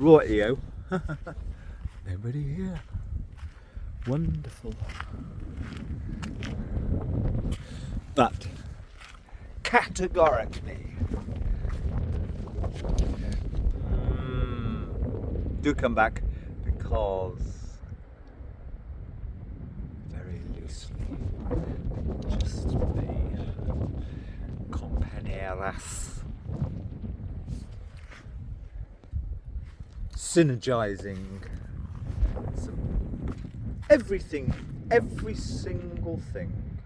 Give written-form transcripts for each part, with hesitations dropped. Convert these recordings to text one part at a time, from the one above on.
Rightio. Nobody here. Wonderful. But categorically, do come back, because very loosely, just the compañeras synergizing everything, every single thing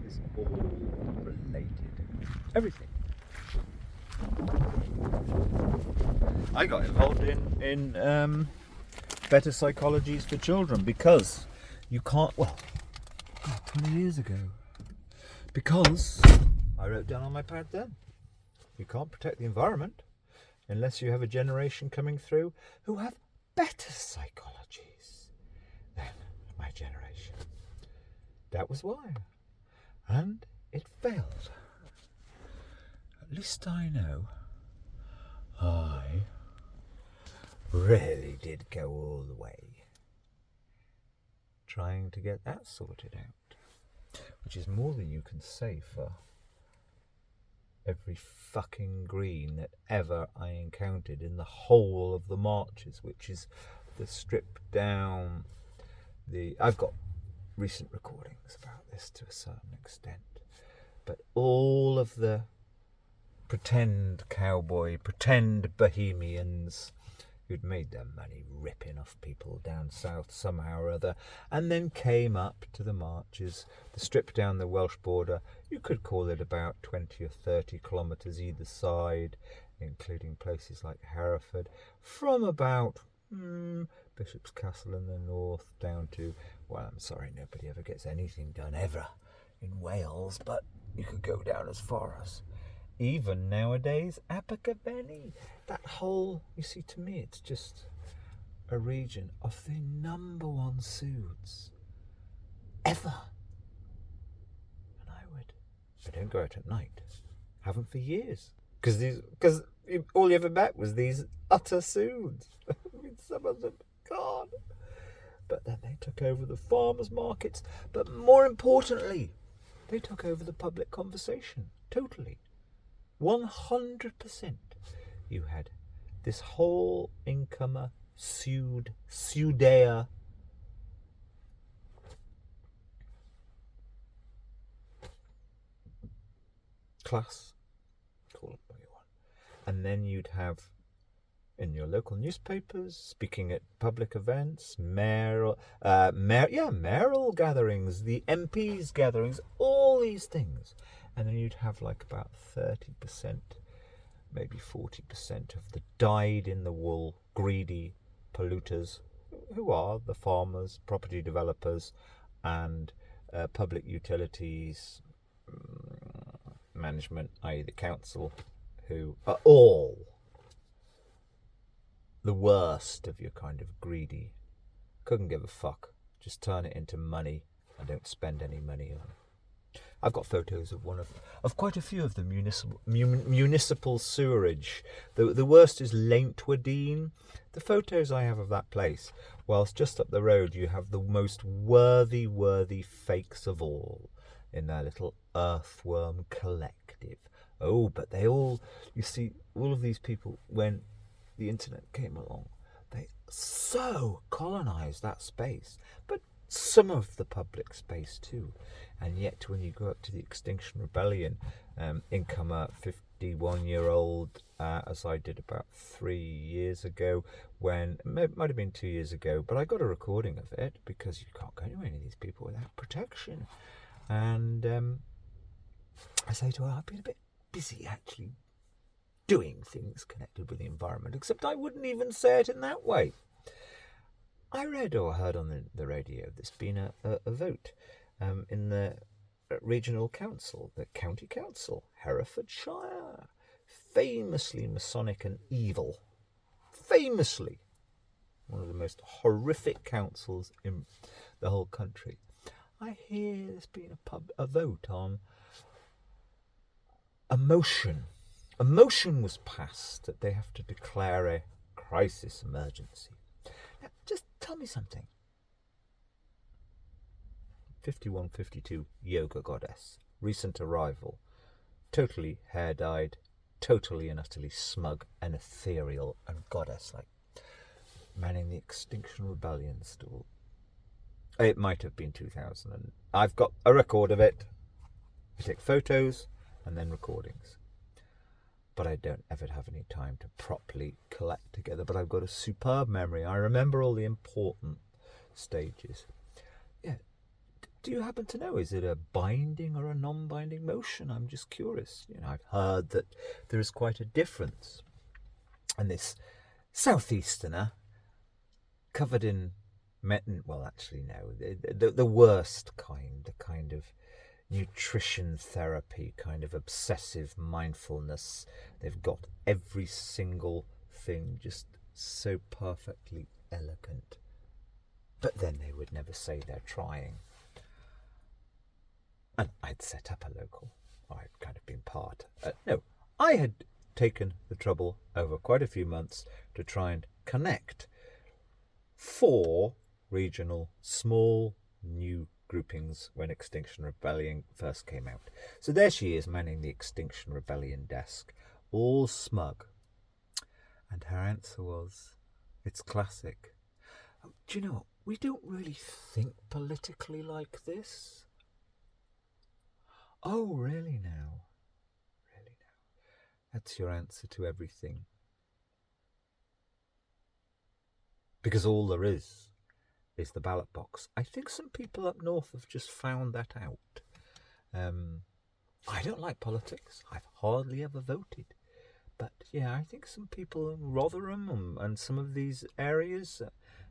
is all related. Everything. I got involved in better psychologies for children because you can't, 20 years ago, because I wrote down on my pad then, you can't protect the environment unless you have a generation coming through who have better psychologies than my generation. That was why. And it failed. At least I know I really did go all the way trying to get that sorted out, which is more than you can say for every fucking green that ever I encountered in the whole of the marches, which is the stripped down, I've got recent recordings about this to a certain extent, but all of the pretend cowboy, pretend bohemians who'd made their money ripping off people down south somehow or other, and then came up to the marches, the strip down the Welsh border. You could call it about 20 or 30 kilometres either side, including places like Hereford, from about Bishop's Castle in the north down to, well, I'm sorry, nobody ever gets anything done ever in Wales, but you could go down as far as even nowadays Abergavenny. That whole, you see, to me it's just a region of the number one suits ever. And I don't go out at night, haven't for years, because all you ever met was these utter suits. I mean, some of them, God. But then they took over the farmers' markets, but more importantly, they took over the public conversation, totally. 100%. You had this whole incomer, Sudea class, call it what you want. And then you'd have in your local newspapers, speaking at public events, mayoral gatherings, the MPs gatherings, all these things. And then you'd have like about 30%, maybe 40% of the dyed-in-the-wool, greedy polluters, who are the farmers, property developers, and public utilities management, i.e. the council, who are all the worst of your kind of greedy, couldn't give a fuck, just turn it into money and don't spend any money on it. I've got photos of quite a few of the municipal sewerage. The worst is Leintwardine. The photos I have of that place, whilst just up the road you have the most worthy fakes of all in their little earthworm collective. Oh, but they all, you see, all of these people, when the internet came along, they so colonised that space, but some of the public space too. And yet when you go up to the Extinction Rebellion, incomer 51-year-old, as I did about 3 years ago, when it might have been 2 years ago, but I got a recording of it because you can't go to any of these people without protection. And I say to her, I've been a bit busy actually doing things connected with the environment, except I wouldn't even say it in that way. I read or heard on the radio there's been a vote in the regional council, the county council, Herefordshire, famously Masonic and evil, famously one of the most horrific councils in the whole country. I hear there's been a vote on a motion a motion was passed that they have to declare a crisis emergency. Now, just tell me something. 5152 yoga goddess, recent arrival, totally hair-dyed, totally and utterly smug and ethereal and goddess-like, manning the Extinction Rebellion stall. It might have been 2000, and I've got a record of it. I take photos and then recordings. But I don't ever have any time to properly collect together. But I've got a superb memory. I remember all the important stages. Yeah. Do you happen to know, is it a binding or a non-binding motion? I'm just curious. I've heard that there is quite a difference. And this Southeasterner, covered in well, actually, no, the worst kind, the kind of nutrition therapy, kind of obsessive mindfulness. They've got every single thing just so perfectly elegant. But then they would never say they're trying. And I'd set up a local. I'd kind of been part. No, I had taken the trouble over quite a few months to try and connect 4 regional, small, new groupings when Extinction Rebellion first came out. So there she is, manning the Extinction Rebellion desk, all smug. And her answer was, it's classic. Do you know what? We don't really think politically like this. Oh, really now? Really now? That's your answer to everything. Because all there is the ballot box. I think some people up north have just found that out. I don't like politics. I've hardly ever voted. But yeah, I think some people in Rotherham and some of these areas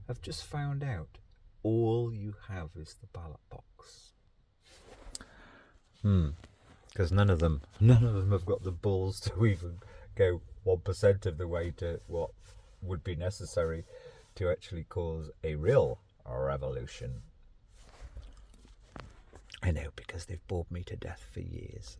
have just found out. All you have is the ballot box. Because none of them have got the balls to even go 1% of the way to what would be necessary to actually cause a real revolution. I know, because they've bored me to death for years.